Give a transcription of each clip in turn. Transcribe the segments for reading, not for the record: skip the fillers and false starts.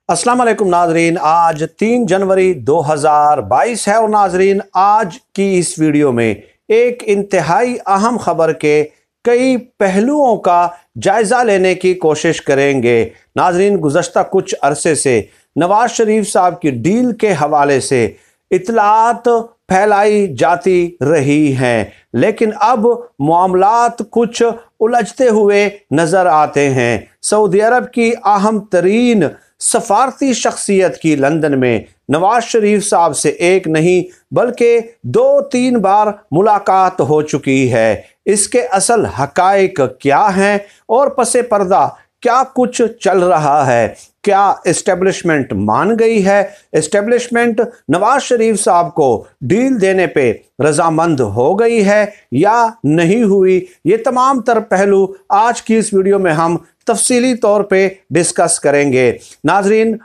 अस्सलाम वालेकुम नाजरीन। आज 3 जनवरी 2022 है और नाजरीन आज की इस वीडियो में एक इंतहाई अहम खबर के कई पहलुओं का जायज़ा लेने की कोशिश करेंगे। नाजरीन, गुज़श्ता कुछ अरसे से नवाज शरीफ साहब की डील के हवाले से इतलात फैलाई जाती रही हैं, लेकिन अब मामलात कुछ उलझते हुए नज़र आते हैं। सऊदी अरब की अहम तरीन सफारती शख्सियत की लंदन में नवाज शरीफ साहब से एक नहीं बल्कि 2-3 बार मुलाकात हो चुकी है। इसके असल हकाइक क्या हैं और पसे पर्दा क्या कुछ चल रहा है? क्या इस्टेब्लिशमेंट मान गई है? इस्टेब्लिशमेंट नवाज शरीफ साहब को डील देने पे रजामंद हो गई है या नहीं हुई? ये तमाम तर पहलू आज की इस वीडियो में हम तफसीली तौर पे डिस्कस करेंगे। नाजरीन,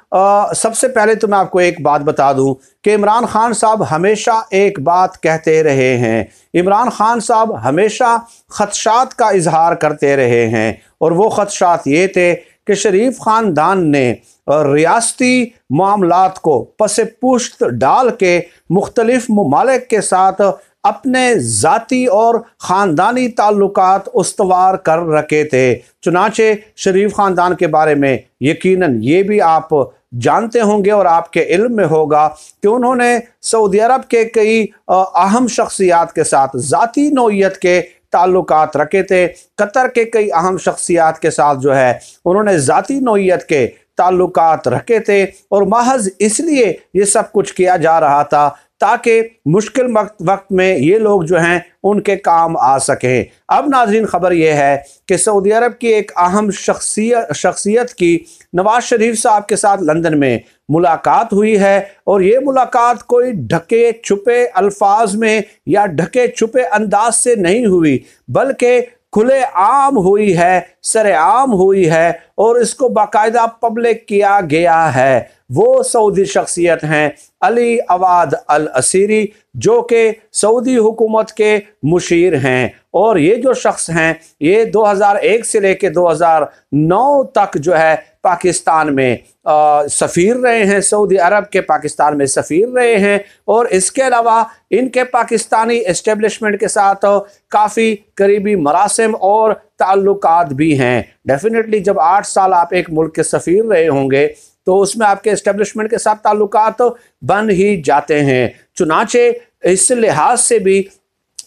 सबसे पहले तो मैं आपको एक बात बता दूं कि इमरान खान साहब हमेशा एक बात कहते रहे हैं। इमरान खान साहब हमेशा खदशात का इजहार करते रहे हैं और वो खदशात ये थे कि शरीफ ख़ानदान ने रियासती मामलात को पसे पुश्त डाल के मुख्तलिफ ममालिक के साथ अपने ज़ाती और ख़ानदानी ताल्लुकात उस्तवार कर रखे थे। चुनाचे शरीफ ख़ानदान के बारे में यकीनन ये भी आप जानते होंगे और आपके इल्म में होगा कि उन्होंने सऊदी अरब के कई अहम शख्सियात के साथ ज़ाती नौइयत के ताल्लुकात रखे थे। कतर के कई अहम शख्सियात के साथ जो है उन्होंने ज़ाती नौइयत के ताल्लुकात रखे थे और महज इसलिए ये सब कुछ किया जा रहा था ताकि मुश्किल वक्त में ये लोग जो हैं उनके काम आ सकें। अब नाज़रीन, खबर यह है कि सऊदी अरब की एक अहम शख्सियत की नवाज शरीफ साहब के साथ लंदन में मुलाकात हुई है और ये मुलाकात कोई ढके छुपे अल्फाज में या ढके छुपे अंदाज से नहीं हुई बल्कि खुले आम हुई है, सरेआम हुई है और इसको बाकायदा पब्लिक किया गया है। वो सऊदी शख्सियत हैं अली अवाद अल असीरी, जो कि सऊदी हुकूमत के मुशीर हैं और ये जो शख्स हैं ये 2001 से लेकर 2009 तक जो है पाकिस्तान में सफ़ीर रहे हैं। सऊदी अरब के पाकिस्तान में सफ़ीर रहे हैं और इसके अलावा इनके पाकिस्तानी एस्टेब्लिशमेंट के साथ काफ़ी करीबी मरासिम और ताल्लुकात भी हैं। डेफिनेटली जब 8 साल आप एक मुल्क के सफ़ीर रहे होंगे तो उसमें आपके एस्टेब्लिशमेंट के साथ ताल्लुकात बन ही जाते हैं। चुनाचे इस लिहाज से भी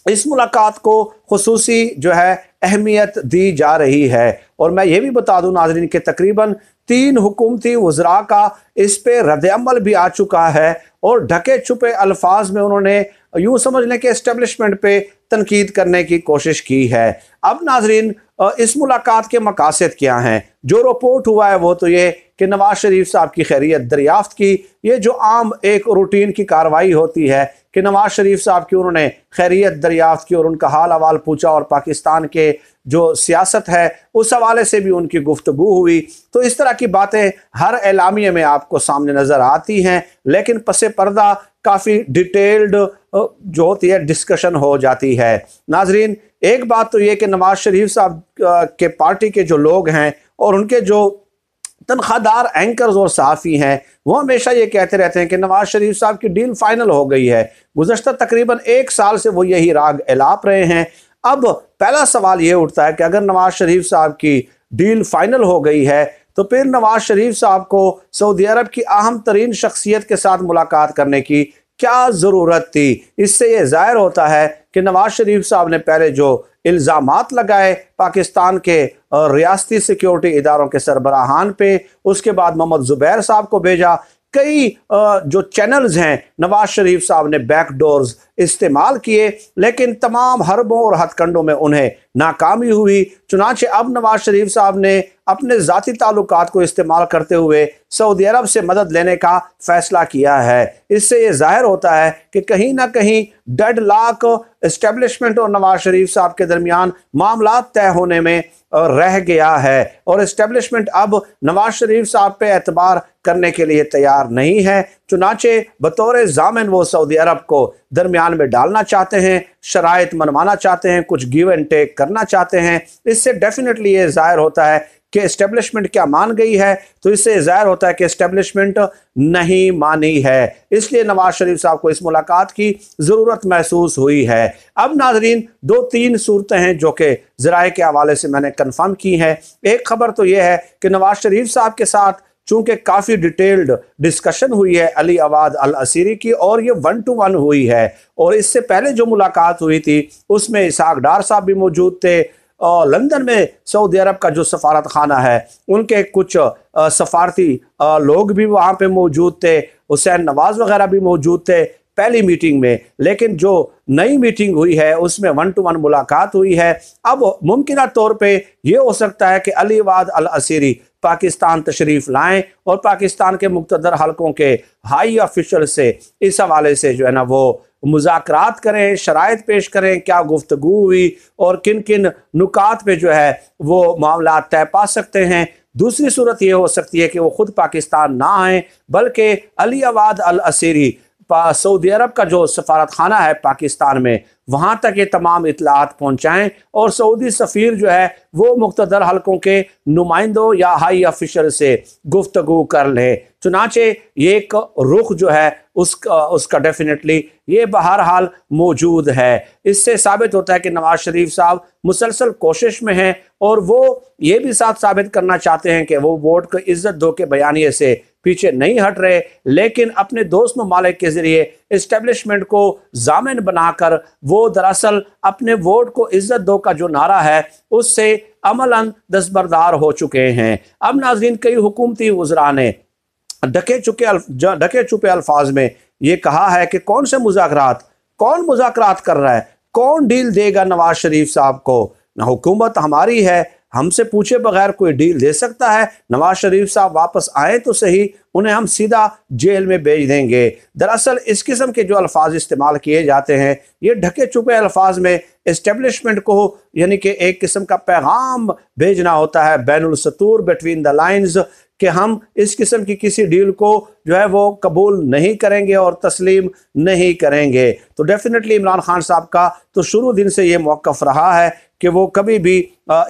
इस मुलाकात को खुसूसी जो है अहमियत दी जा रही है और मैं ये भी बता दूं नाज़रीन कि तकरीबन 3 हुकूमती वज़रा का इस पे रद्द-ए-अमल भी आ चुका है और ढके छुपे अल्फाज में उन्होंने यूं समझ लें कि एस्टेब्लिशमेंट पे तनकीद करने की कोशिश की है। अब नाज़रीन, इस मुलाकात के मकासद क्या हैं? जो रिपोर्ट हुआ है वो तो ये कि नवाज शरीफ साहब की खैरियत दरियाफ्त की। ये जो आम एक रूटीन की कार्रवाई होती है कि नवाज शरीफ साहब की उन्होंने खैरियत दरियाफ्त की और उनका हाल अहवाल पूछा और पाकिस्तान के जो सियासत है उस हवाले से भी उनकी गुफ्तगू हुई। तो इस तरह की बातें हर एलामिये में आपको सामने नज़र आती हैं, लेकिन पसे पर्दा काफ़ी डिटेल्ड जो होती है डिस्कशन हो जाती है। नाजरीन, एक बात तो ये कि नवाज शरीफ साहब के पार्टी के जो लोग हैं और उनके जो तनख्वाहदार एंकर्स और सहाफ़ी हैं वो हमेशा ये कहते रहते हैं कि नवाज शरीफ साहब की डील फाइनल हो गई है। गुज़श्ता तकरीबन 1 साल से वो यही राग एलाप रहे हैं। अब पहला सवाल ये उठता है कि अगर नवाज शरीफ साहब की डील फाइनल हो गई है तो फिर नवाज शरीफ साहब को सऊदी अरब की अहम तरीन शख्सियत के साथ मुलाकात करने की क्या ज़रूरत थी? इससे ये ज़ाहिर होता है कि नवाज शरीफ साहब ने पहले जो इल्ज़ामात लगाए पाकिस्तान के रियासती सिक्योरिटी इदारों के सरबराहान पे, उसके बाद मोहम्मद ज़ुबैर साहब को भेजा। कई जो चैनल्स हैं नवाज शरीफ साहब ने बैकडोर्स इस्तेमाल किए, लेकिन तमाम हरबों और हथकंडों में उन्हें नाकामी हुई। चुनांचे अब नवाज शरीफ साहब ने अपने ज़ाती ताल्लुकात को इस्तेमाल करते हुए सऊदी अरब से मदद लेने का फ़ैसला किया है। इससे ये ज़ाहिर होता है कि कहीं ना कहीं डेडलॉक इस्टेब्लिशमेंट और नवाज शरीफ साहब के दरमियान मामला तय होने में रह गया है और इस्टेब्लिशमेंट अब नवाज शरीफ साहब पे एतबार करने के लिए तैयार नहीं है। चुनाचे बतौर जामिन वो सऊदी अरब को दरमियान में डालना चाहते हैं, शराइत मनवाना चाहते हैं, कुछ गिव एंड टेक करना चाहते हैं। इससे डेफिनेटली ये जाहिर होता है कि इस्टेब्लिशमेंट क्या मान गई है, तो इससे ज़ाहिर होता है कि इस्टेब्लिशमेंट नहीं मानी है। इसलिए नवाज शरीफ साहब को इस मुलाकात की ज़रूरत महसूस हुई है। अब नाजरीन, 2-3 सूरतें हैं जो कि ज़राए के हवाले से मैंने कन्फर्म की हैं। एक खबर तो यह है कि नवाज शरीफ साहब के साथ चूंकि काफ़ी डिटेल्ड डिस्कशन हुई है अली अवाद अल असीरी की, और ये 1 to 1 हुई है, और इससे पहले जो मुलाकात हुई थी उसमें इसहाक डार साहब भी मौजूद थे, और लंदन में सऊदी अरब का जो सफारत खाना है उनके कुछ सफारती लोग भी वहाँ पे मौजूद थे, हुसैन नवाज वगैरह भी मौजूद थे पहली मीटिंग में। लेकिन जो नई मीटिंग हुई है उसमें 1 to 1 मुलाकात हुई है। अब मुमकिन तौर पे ये हो सकता है कि अली अवाद अल असीरी पाकिस्तान तशरीफ़ लाएं और पाकिस्तान के मुक़्तदर हलकों के हाई ऑफिशल से इस हवाले से जो है ना वो मुज़ाकरात करें, शराइत पेश करें, क्या गुफ्तगू हुई और किन किन नुकात पे जो है वो मामला तय पा सकते हैं। दूसरी सूरत ये हो सकती है कि वो खुद पाकिस्तान ना आए, बल्कि अली अवाद अल असीरी सऊदी अरब का जो सफारत खाना है पाकिस्तान में वहाँ तक ये तमाम इतलात पहुँचाएँ, और सऊदी सफ़ीर जो है वो मुक़्तदर हलकों के नुमाइंदों या हाई ऑफिशल से गुफ्तगू कर ले। चुनाचे ये एक रुख जो है उसका डेफिनेटली ये बहरहाल मौजूद है। इससे साबित होता है कि नवाज शरीफ साहब मुसलसल कोशिश में हैं, और वो ये भी साथ साबित करना चाहते हैं कि वो वोट को इज्जत दो के बयानिए से पीछे नहीं हट रहे, लेकिन अपने दोस्त ममालिक के जरिए इस्टेब्लिशमेंट को जामिन बनाकर वो दरअसल अपने वोट को इज्जत दो का जो नारा है उससे अमलन दस्तबरदार हो चुके हैं। अब नाज़रीन, कई हुकूमती वज़रा ने ढके छुपे अल्फाज में ये कहा है कि कौन मुज़ाकरात कर रहा है, कौन डील देगा नवाज शरीफ साहब को। ना हुकूमत हमारी है, हमसे पूछे बगैर कोई डील दे सकता है। नवाज शरीफ साहब वापस आए तो सही, उन्हें हम सीधा जेल में भेज देंगे। दरअसल इस किस्म के जो अल्फाज इस्तेमाल किए जाते हैं ये ढके छुपे अल्फाज में इस्टेब्लिशमेंट को यानी कि एक किस्म का पैगाम भेजना होता है बैनुल सतूर, बिटवीन द लाइन्स, कि हम इस किस्म की किसी डील को जो है वो कबूल नहीं करेंगे और तस्लीम नहीं करेंगे। तो डेफिनेटली इमरान खान साहब का तो शुरू दिन से ये मौक़िफ़ रहा है कि वो कभी भी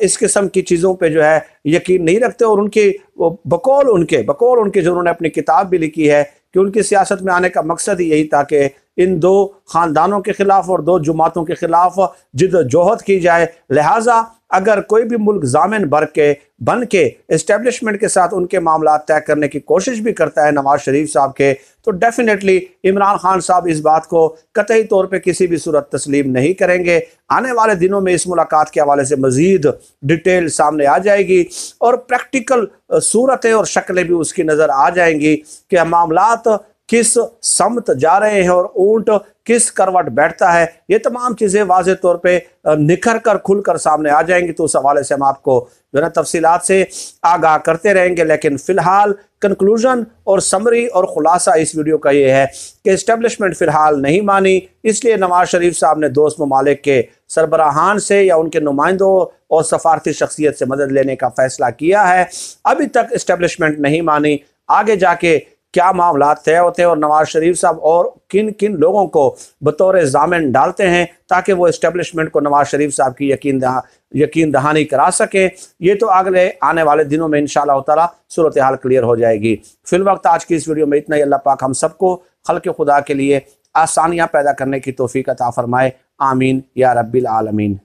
इस किस्म की चीज़ों पे जो है यकीन नहीं रखते, और उनकी बकौल उनके जो उन्होंने अपनी किताब भी लिखी है कि उनकी सियासत में आने का मकसद ही यही था कि इन 2 ख़ानदानों के ख़िलाफ़ और 2 जमातों के ख़िलाफ़ जिद्दोजहद की जाए। लिहाजा अगर कोई भी मुल्क जामिन बन के इस्टेब्लिशमेंट के साथ उनके मामला तय करने की कोशिश भी करता है नवाज शरीफ साहब के, तो डेफिनेटली इमरान खान साहब इस बात को कतई तौर पे किसी भी सूरत तस्लीम नहीं करेंगे। आने वाले दिनों में इस मुलाकात के हवाले से मज़ीद डिटेल सामने आ जाएगी और प्रैक्टिकल सूरतें और शक्लें भी उसकी नज़र आ जाएंगी कि मामलात किस समत जा रहे हैं और ऊंट किस करवट बैठता है। ये तमाम चीज़ें वाज़े तौर पे निखर कर खुल कर सामने आ जाएंगी, तो उस हवाले से हम आपको जो है तफसीलात से आगाह करते रहेंगे। लेकिन फ़िलहाल कंक्लूजन और समरी और ख़ुलासा इस वीडियो का ये है कि इस्टेब्लिशमेंट फ़िलहाल नहीं मानी, इसलिए नवाज शरीफ साहब ने दोस्त ममालिक के सरबराहान से या उनके नुमाइंदों और सफारती शख्सियत से मदद लेने का फ़ैसला किया है। अभी तक इस्टेब्लिशमेंट नहीं मानी, आगे जाके क्या मामला तय होते हैं और नवाज शरीफ साहब और किन किन लोगों को बतौर जामिन डालते हैं ताकि वो इस्टेब्लिशमेंट को नवाज शरीफ साहब की यकीन दहानी करा सकें, ये तो अगले आने वाले दिनों में इंशाअल्लाह ताला सूरत हाल क्लियर हो जाएगी। फिल वक्त आज की इस वीडियो में इतना ही। अल्लाह पाक हम सबको खल्क़ खुदा के लिए आसानियाँ पैदा करने की तौफीक अता फरमाए। आमीन या रब्बिल आलमीन।